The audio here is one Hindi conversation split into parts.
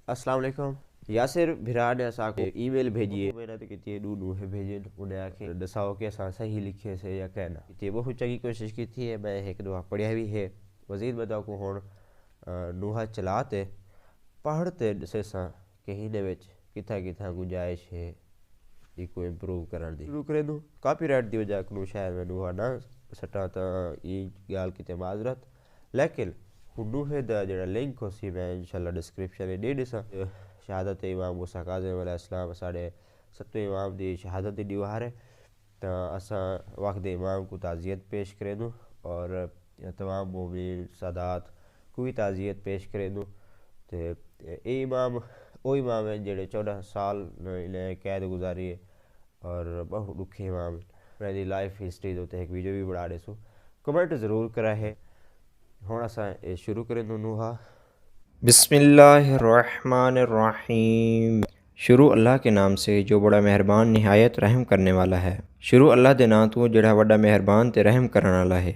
अस्सलाम वालेकुम। यासिर भिरा ने असांखे ईमेल भेजी है। महिनत की थी डू है भेजे उन्हें आखे दसाओ के असां सही लिखे से या कहना थी बहुत चंगी कोशिश की थी है। मैं एक दो पढ़िया भी है। वजीर बताओ को हुण नूहा चलाते पढ़ते ॾिसे सां कि हिन विच किथां किथां गुंजाइश है इको इम्प्रूव करण दी शुरू करे दूँ। कॉपीराइट की वजह को शायद मैं नूहा ना सटा तो ये गाल किते माजरत। लेकिन हुनूहे दा जड़ा लिंक हो सी मैं इंशाल्लाह डिस्क्रिप्शन में दे दिसां। शहादत इमाम मूसा काज़िम अलैहिस्सलाम साढ़े सतवें इमाम की शहादत की दीवार है। तो असा वक्त इमाम को ताज़ियत पेश करें दूँ और तमाम मोमिन सादात को भी ताज़ियत पेश करें दूँ। तो ये इमाम वो इमाम है जेड़े 14 साल इन्हें कैद गुजारी है और बहुत दुखे इमाम मेरी लाइफ हिस्ट्री तो एक वीडियो भी बना देसो। कमेंट ज़रूर करा है। हुण असां शुरू करें दूँ नूहा। बिस्मिल्लाहिर्रहमानिर्रहीम। शुरू अल्लाह के नाम से जो बड़ा मेहरबान निहायत रहम करने वाला है। शुरू अल्लाह दे नाम तो जड़ा बड़ा मेहरबान ते रहम करने वाला है।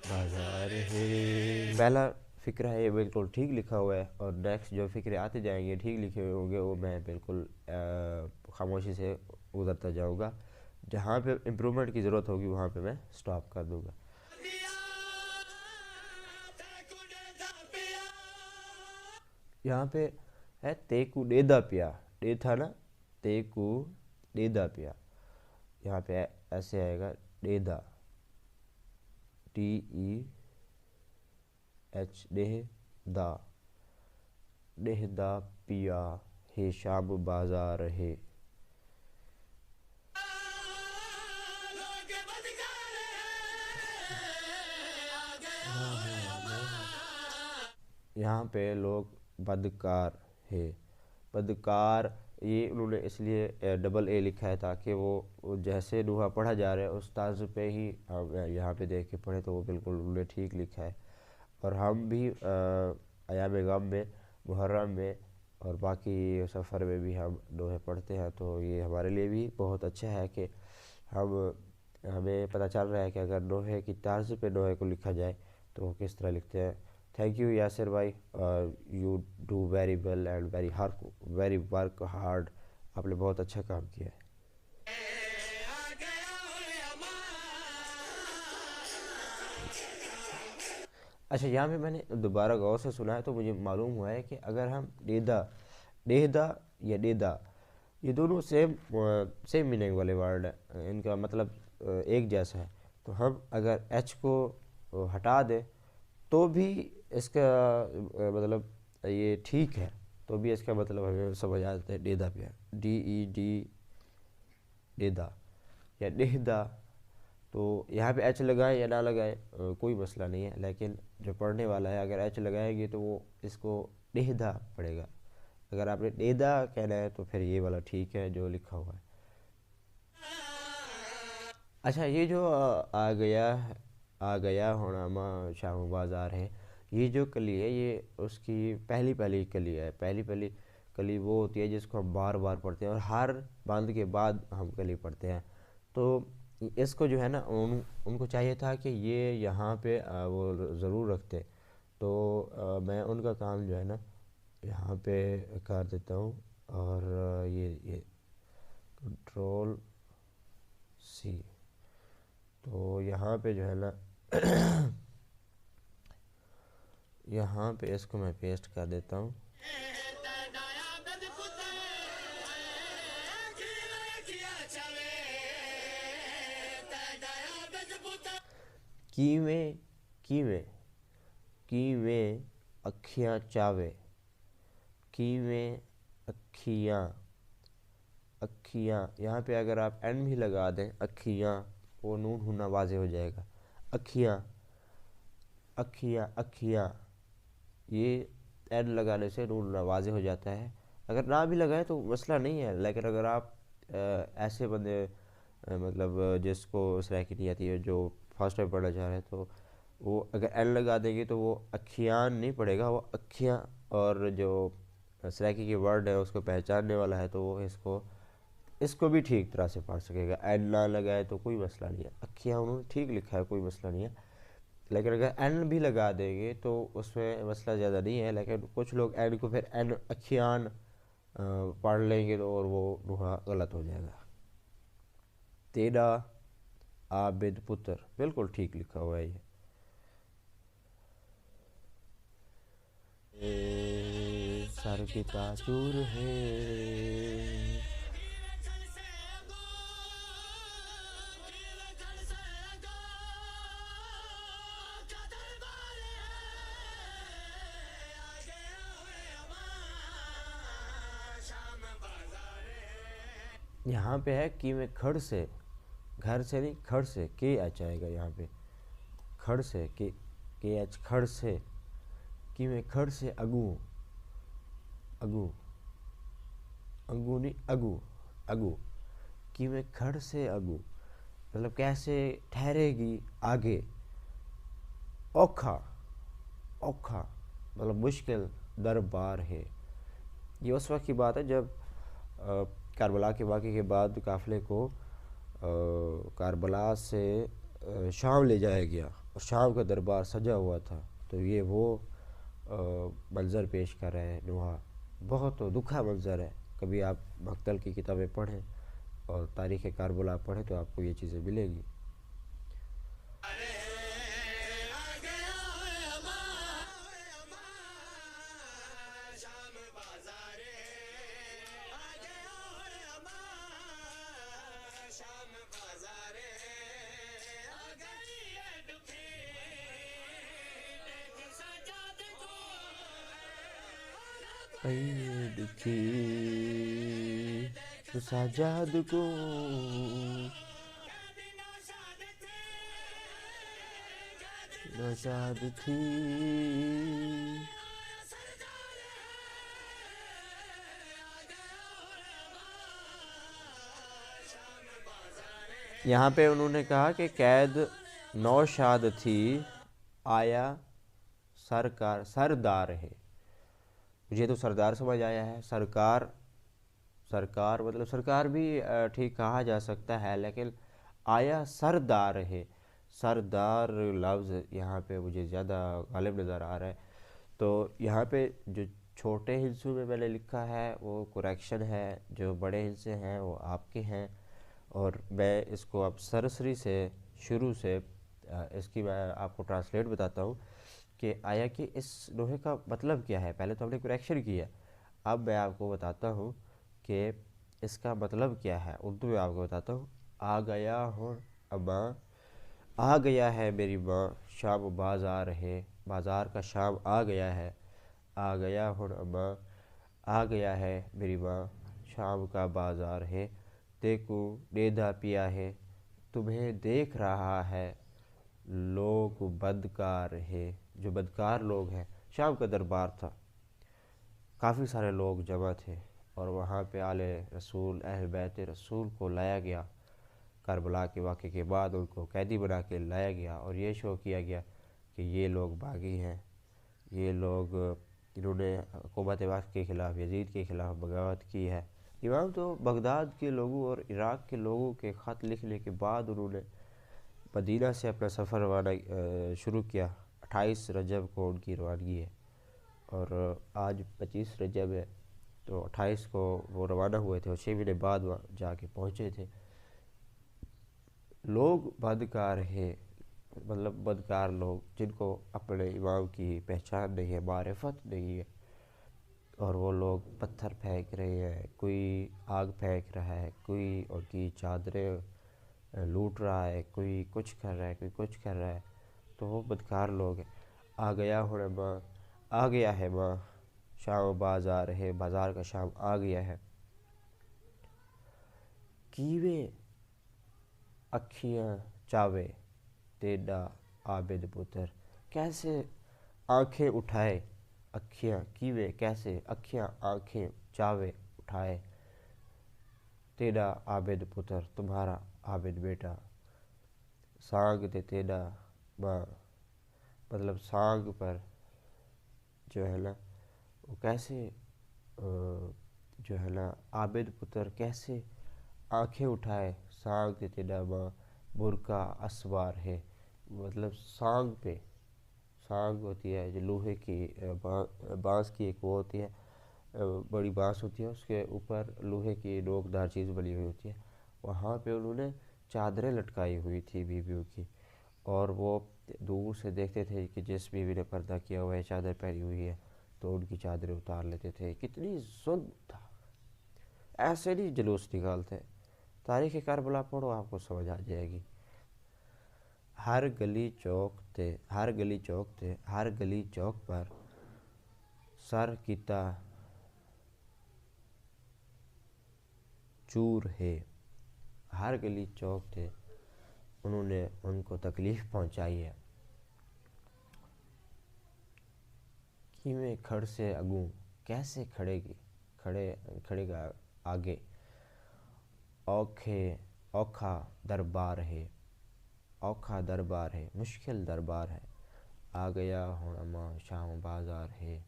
बाजार है पहला फ़िक्रा है बिल्कुल ठीक लिखा हुआ है और नेक्स्ट जो फ़िक्रे आते जाएंगे ठीक लिखे हुए होंगे वो मैं बिल्कुल खामोशी से गुजरता जाऊँगा। जहाँ पे इम्प्रूवमेंट की ज़रूरत होगी वहाँ पे मैं स्टॉप कर दूँगा। यहाँ पे है तेकू डेदा पिया। डे था ना, तेकू डेदा पिया। यहाँ पे ऐसे आएगा डेदा, DEH डेह दा, डेहदा पिया है शाम बाजार है। यहाँ पे लोग बदकार है। बदकार ये उन्होंने इसलिए डबल ए लिखा है ताकि वो जैसे नूहा पढ़ा जा रहा है उस तर्ज पे ही हम यहाँ पे देख के पढ़े तो वो बिल्कुल उन्होंने ठीक लिखा है। और हम भी अयाम गम में, मुहर्रम में और बाकी सफ़र में भी हम नोहे पढ़ते हैं। तो ये हमारे लिए भी बहुत अच्छा है कि हमें पता चल रहा है कि अगर नोहे की तर्ज पे नोहे को लिखा जाए तो वो किस तरह लिखते हैं। थैंक यू यासिर भाई, you do very well and very work hard. आपने बहुत अच्छा काम किया है। अच्छा, यहाँ पे मैंने दोबारा गौर से सुना है तो मुझे मालूम हुआ है कि अगर हम डेदा डेहदा या डेदा ये दोनों सेम मीनिंग वाले वर्ड है। इनका मतलब एक जैसा है। तो हम अगर एच को हटा दें तो भी इसका मतलब ये ठीक है। तो भी इसका मतलब हमें समझ आ जाता है डेदा पे DED डेदा या डेहदा। तो यहाँ पे एच लगाएं या ना लगाएं कोई मसला नहीं है। लेकिन जो पढ़ने वाला है अगर एच लगाएंगे तो वो इसको डेहदा पढ़ेगा। अगर आपने डेदा कहना है तो फिर ये वाला ठीक है जो लिखा हुआ है। अच्छा, ये जो आ गया होना माँ शाम बाज़ार है। ये जो कली है ये उसकी पहली पहली कली है। पहली पहली कली वो होती है जिसको हम बार बार पढ़ते हैं और हर बंद के बाद हम कली पढ़ते हैं। तो इसको जो है ना उनको चाहिए था कि ये यहाँ पे वो ज़रूर रखते। तो मैं उनका काम जो है ना यहाँ पे कर देता हूँ और ये कंट्रोल C। तो यहाँ पे जो है ना यहाँ पे इसको मैं पेस्ट कर देता हूँ। कीवें कीवें कीवें अखियाँ चावे, कीवें अखियाँ अखियाँ। यहाँ पे अगर आप एन भी लगा दें अखियाँ वो नून होना वाजे हो जाएगा। अखियाँ अखियाँ अखियाँ ये एन लगाने से नून वाजे हो जाता है। अगर ना भी लगाए तो मसला नहीं है। लेकिन अगर आप ऐसे बंदे मतलब जिसको सराइकी नहीं आती है जो फर्स्ट टाइम पढ़ना चाह रहे हैं तो वो अगर एन लगा देंगे तो वो अखियान नहीं पड़ेगा, वो अखियाँ। और जो सराइकी की वर्ड है उसको पहचानने वाला है तो वो इसको इसको भी ठीक तरह से पढ़ सकेगा। एन ना लगाए तो कोई मसला नहीं है। अखियाँ उन्होंने ठीक लिखा है, कोई मसला नहीं है। लेकिन अगर एन भी लगा देंगे तो उसमें मसला ज़्यादा नहीं है, लेकिन कुछ लोग एन को फिर एन अखियान पढ़ लेंगे तो और वो नुहा गलत हो जाएगा। तेरा आबिद पुत्र, बिल्कुल ठीक लिखा हुआ है ये। सर की ताजूर है। यहाँ पे है कि मैं खड़ से, घर से नहीं खड़ से, के एच आएगा यहाँ पे, खड़ से के एच, खड़ से, कि मैं खड़ से अगू, अगू, अगू नहीं अगू, अगू, कि मैं खड़ से अगू, मतलब कैसे ठहरेगी आगे। औखा, औखा मतलब मुश्किल दरबार है। ये उस वक्त की बात है जब करबला के वाक़े के बाद काफ़िले को करबला से शाम ले जाया गया और शाम का दरबार सजा हुआ था। तो ये वो मंज़र पेश कर रहे हैं नुहा। बहुत दुखा मंज़र है। कभी आप मक्तल की किताबें पढ़ें और तारीख़ करबला पढ़ें तो आपको ये चीज़ें मिलेगी। दुखी सजाद को नौशाद थी। यहाँ पे उन्होंने कहा कि कैद नौशाद थी, आया सरकार, सरदार है। मुझे तो सरदार समझ आया है। सरकार, सरकार मतलब सरकार भी ठीक कहा जा सकता है, लेकिन आया सरदार है। सरदार लफ्ज़ यहाँ पे मुझे ज़्यादा गालिब नज़र आ रहा है। तो यहाँ पे जो छोटे हिस्सों में मैंने लिखा है वो करेक्शन है, जो बड़े हिस्से हैं वो आपके हैं। और मैं इसको अब सरसरी से शुरू से इसकी मैं आपको ट्रांसलेट बताता हूँ कि आया कि इस लोहे का मतलब क्या है। पहले तो हमने करेक्शन किया, अब मैं आपको बताता हूँ कि इसका मतलब क्या है। उर्दू में आपको बताता हूँ। आ गया हूँ अम्मा, आ गया है मेरी माँ, शाम बाज़ार है, बाज़ार का शाम आ गया है। आ गया हूँ अम्मा, आ गया है मेरी माँ, शाम का बाज़ार है। देखो नेदा पिया है, तुम्हें देख रहा है लोग बदकार है। जो बदकार लोग हैं, शाम का दरबार था, काफ़ी सारे लोग जमा थे और वहाँ पे आले रसूल, अहल बैत रसूल को लाया गया। करबला के वाक़े के बाद उनको कैदी बना के लाया गया और ये शो किया गया कि ये लोग बागी हैं, ये लोग इन्होंने हुकूमत वक्त के ख़िलाफ़, यजीद के ख़िलाफ़ बगावत की है। इमाम तो बगदाद के लोगों और इराक़ के लोगों के ख़त लिखने के बाद उन्होंने मदीना से अपना सफ़र रवाना शुरू किया। 28 रजब को उनकी रवानगी है और आज 25 रजब है। तो 28 को वो रवाना हुए थे और 6 महीने बाद वहाँ जाके पहुँचे थे। लोग बदकार है मतलब बदकार लोग जिनको अपने इमाम की पहचान नहीं है, मारिफत नहीं है, और वो लोग पत्थर फेंक रहे हैं, कोई आग फेंक रहा है, कोई उनकी चादरें लूट रहा है, कोई कुछ कर रहा है, कोई कुछ कर रहा है। तो वो बदकार लोग हैं। आ गया हूँ माँ, आ गया है माँ, शाम बाज़ार है, बाज़ार का शाम आ गया है। कीवे अखियाँ चावे तेरा आबिद पुत्र, कैसे आंखें उठाए, अखियाँ कीवे कैसे अखियाँ आंखें चावे उठाए, तेरा आबिद पुत्र तुम्हारा आबिद बेटा। सांग ते तेरा माँ मतलब सांग पर जो है ना वो कैसे जो है ना आबिद पुत्र कैसे आंखें उठाए। सांग ते तेरा माँ बुरका असवार है, मतलब सांग पे सांग होती है, जो लोहे की बांस की एक वो होती है, बड़ी बांस होती है, उसके ऊपर लोहे की नोकदार चीज़ बनी हुई होती है। वहाँ पे उन्होंने चादरें लटकाई हुई थी बीवियों की, और वो दूर से देखते थे कि जिस बीवी ने पर्दा किया हुआ है, चादर पहनी हुई है, तो उनकी चादरें उतार लेते थे। कितनी जुल्म था। ऐसे नहीं जुलूस निकालते। तारीख़ करबला पढ़ो, आपको समझ आ जाएगी। हर गली चौक थे, हर गली चौक थे, हर गली चौक पर सर किता चूर है। हर गली चौक थे, उन्होंने उनको तकलीफ़ पहुंचाई है। कि मैं खड़ से अगूं, कैसे खड़ेगी, खड़ेगा आगे। औखे औखा दरबार है, औखा दरबार है, मुश्किल दरबार है। आ गया हूँ अमा शाम बाजार है।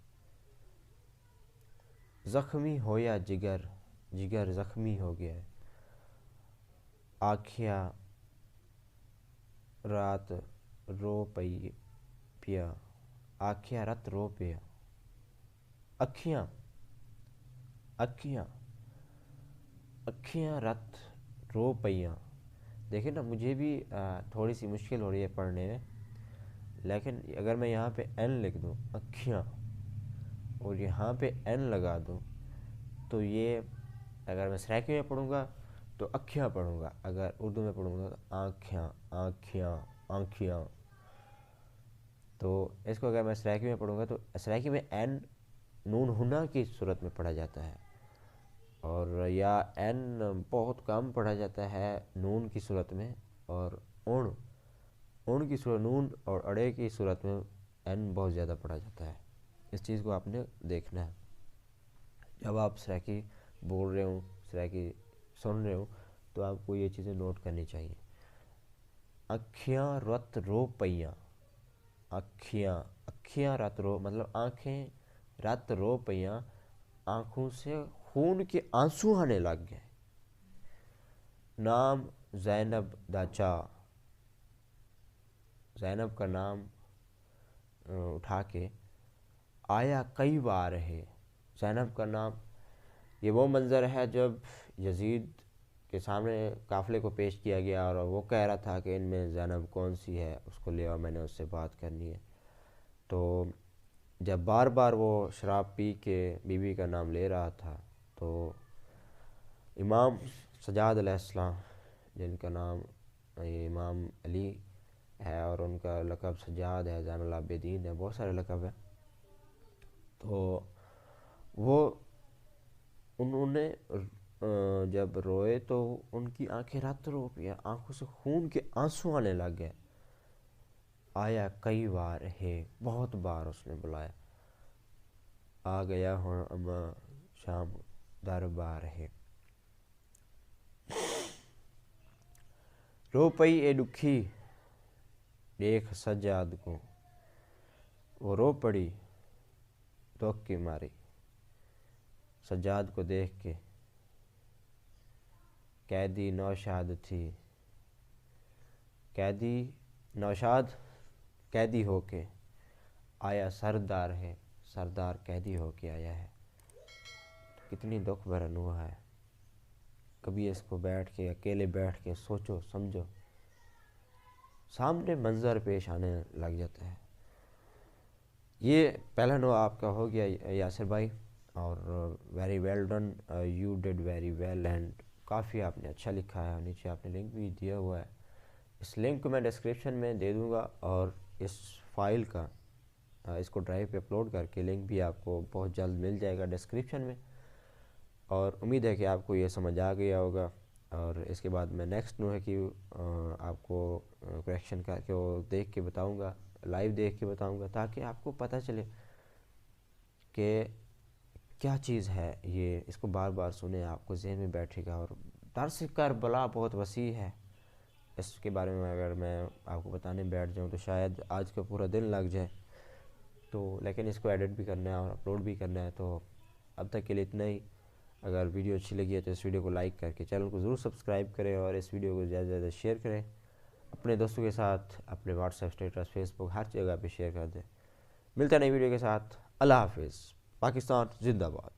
ज़ख्मी होया जिगर, जिगर ज़ख्मी हो गया है। आखिया रात रो पिया, आखिया रात रो पिया। अखियाँ, अखियाँ, अखियाँ रात रो पिया। देखिए ना, मुझे भी थोड़ी सी मुश्किल हो रही है पढ़ने में, लेकिन अगर मैं यहाँ पे एन लिख दूँ अखियाँ, और यहाँ पे एन लगा दूँ, तो ये अगर मैं सराइकी में पढ़ूँगा तो अखियाँ पढ़ूँगा, अगर उर्दू में पढ़ूँगा तो आँखियाँ, आँखियाँ, आँखियाँ। तो इसको अगर मैं सराइकी में पढ़ूँगा तो सराइकी में एन नून हुना की सूरत में पढ़ा जाता है, और या एन बहुत कम पढ़ा जाता है नून की सूरत में, और उन की सूरत, नून और अड़े की सूरत में एन बहुत ज़्यादा पढ़ा जाता है। इस चीज़ को आपने देखना है जब आप सराइकी बोल रहे हो, सराइकी सुन रहे हो, तो आपको ये चीज़ें नोट करनी चाहिए। अखियाँ रत रो पैया, अखियाँ, अखियाँ रात रो मतलब आँखें रात रो पैया, आँखों से खून के आंसू आने लग गए। नाम ज़ैनब दाचा, ज़ैनब का नाम उठा के आया कई बार है। ज़ैनब का नाम, ये वो मंज़र है जब यजीद के सामने काफ़िले को पेश किया गया और वो कह रहा था कि इनमें ज़ैनब कौन सी है, उसको ले आओ, मैंने उससे बात करनी है। तो जब बार बार वो शराब पी के बीवी का नाम ले रहा था, तो इमाम सजाद अलैहिस्सलाम, जिनका नाम ये इमाम अली है और उनका लक़ब सजाद है, ज़ैनुल आबिदीन है, बहुत सारे लक़ब हैं। तो वो उन्होंने जब रोए तो उनकी आंखें रात रो पिया, आंखों से खून के आंसू आने लग गए। आया कई बार है, बहुत बार उसने बुलाया। आ गया हूँ अमा शाम दरबार है। रो पई ए दुखी देख सजाद को, वो रो पड़ी दुख की मारी सजाद को देख के। कैदी नौशाद थी, कैदी नौशाद कैदी होके आया सरदार है, सरदार कैदी होके आया है। कितनी दुख भरन हुआ है। कभी इसको बैठ के अकेले बैठ के सोचो समझो, सामने मंजर पेश आने लग जाता है। ये पहला नो आपका हो गया यासिर भाई, और very well done, you did very well, and काफ़ी आपने अच्छा लिखा है। नीचे आपने लिंक भी दिया हुआ है, इस लिंक को मैं डिस्क्रिप्शन में दे दूँगा, और इस फाइल का इसको ड्राइव पे अपलोड करके लिंक भी आपको बहुत जल्द मिल जाएगा डिस्क्रिप्शन में। और उम्मीद है कि आपको ये समझ आ गया होगा। और इसके बाद मैं नेक्स्ट नो है कि आपको करेक्शन करके वो देख के बताऊँगा, लाइव देख के बताऊँगा, ताकि आपको पता चले कि क्या चीज़ है ये। इसको बार बार सुने, आपको जहन में बैठेगा। और दर्स करबला बहुत वसी है, इसके बारे में अगर मैं आपको बताने बैठ जाऊँ तो शायद आज का पूरा दिन लग जाए। तो लेकिन इसको एडिट भी करना है और अपलोड भी करना है। तो अब तक के लिए इतना ही। अगर वीडियो अच्छी लगी है तो इस वीडियो को लाइक करके चैनल को ज़रूर सब्सक्राइब करें, और इस वीडियो को ज़्यादा से ज़्यादा शेयर करें। अपने दोस्तों के साथ, अपने व्हाट्सएप स्टेटस, फेसबुक, हर जगह पे शेयर कर दें। मिलता है नई वीडियो के साथ। अल्लाह हाफिज़। पाकिस्तान जिंदाबाद।